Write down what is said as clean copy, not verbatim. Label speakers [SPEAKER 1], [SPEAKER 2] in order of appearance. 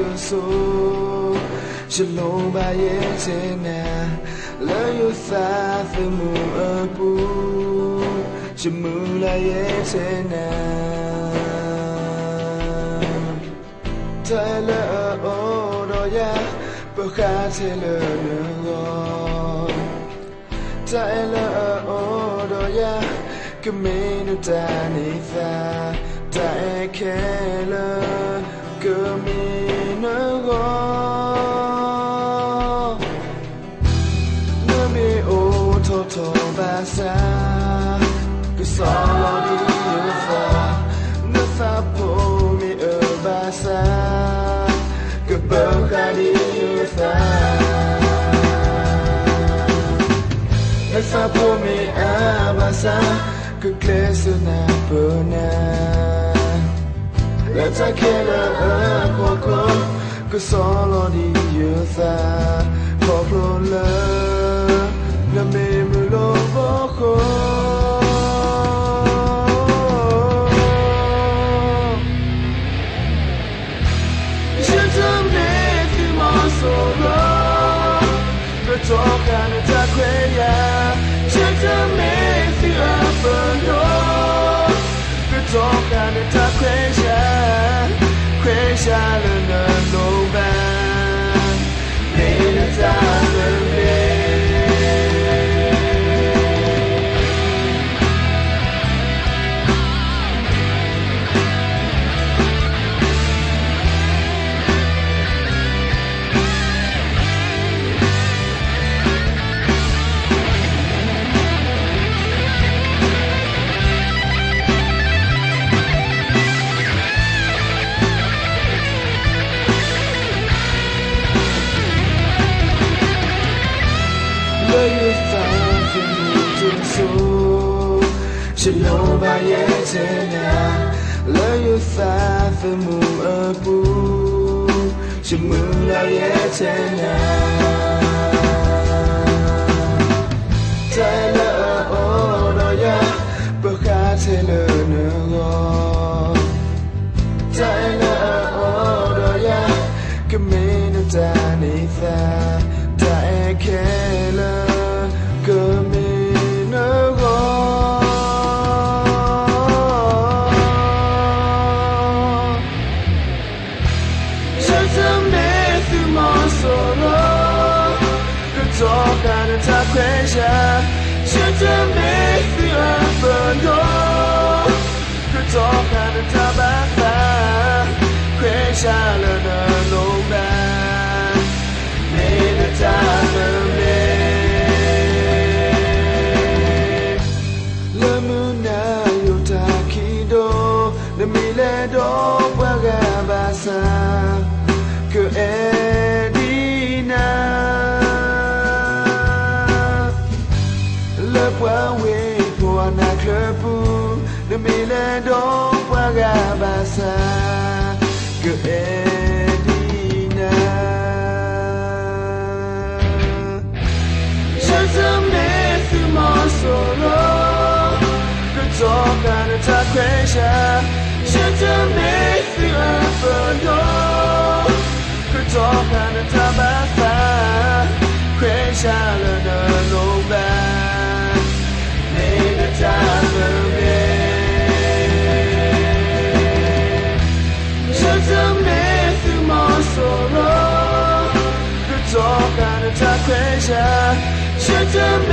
[SPEAKER 1] tương số chỉ lâu ba ye trên nè lời yêu xa từ mù ở bu chỉ mù la ye trên nè thay lỡ ô đôi ya bờ khá thay lỡ nữa thay lỡ ô đôi ya cứ mình ta ni ta ta khe lỡ cứ mình nữa nơi mi ô thô thô ba xa cứ xóa lo đi yêu pha nơi xa phố mi ở ba xa cứ bờ khá đi yêu xa nơi xa phố mi ở ba xa cứ kle su na bờ na let ta khe lỡ ở cô cô cứ xóa lo đi yêu xa khó khổ lỡ là mê mưa lô vô khôฉันทำเด็กที่มองโซโล่ก็จบการจากเคยยาฉันทำเด็กที่อับเบิร์นโดก็จบการจากเคยชาเลยนะโลแบนเดินจากเดิมlời yêu xa về mù tương số chỉ lâu ba ye trên nhà lời yêu xa về mù ở bu chỉ mừng la ye trên nhà thay lỡ ô đôi ya bờ khá thay lỡ nữa thay lỡ ô đôi ya cứ mình ta ni ta ta khe lỡ cơ mình ở gòฉันทำเด็กที่มองโซโล่ก็จบการจากเคยชาฉันทำเด็กที่อับเบิร์นโดก็จบการจากบ้าตาเคยชาเลยนะโลแบนไม่ได้จากเดิมde mille dopo basa che edina le poids pour un clubu de mille dopo basa che edina je t'aime tu m'en solo que tocca ta quejaฉันจะไม่เสื่อมเบิร์นโดก็จบการทำบ้าตาเคว้งชาเลยนะโลแบนไม่ได้จากเมื่อเมื่อฉันจะไม่สื่อมองโซโล่ก็จบการทำเคว้งชาฉันจะไม่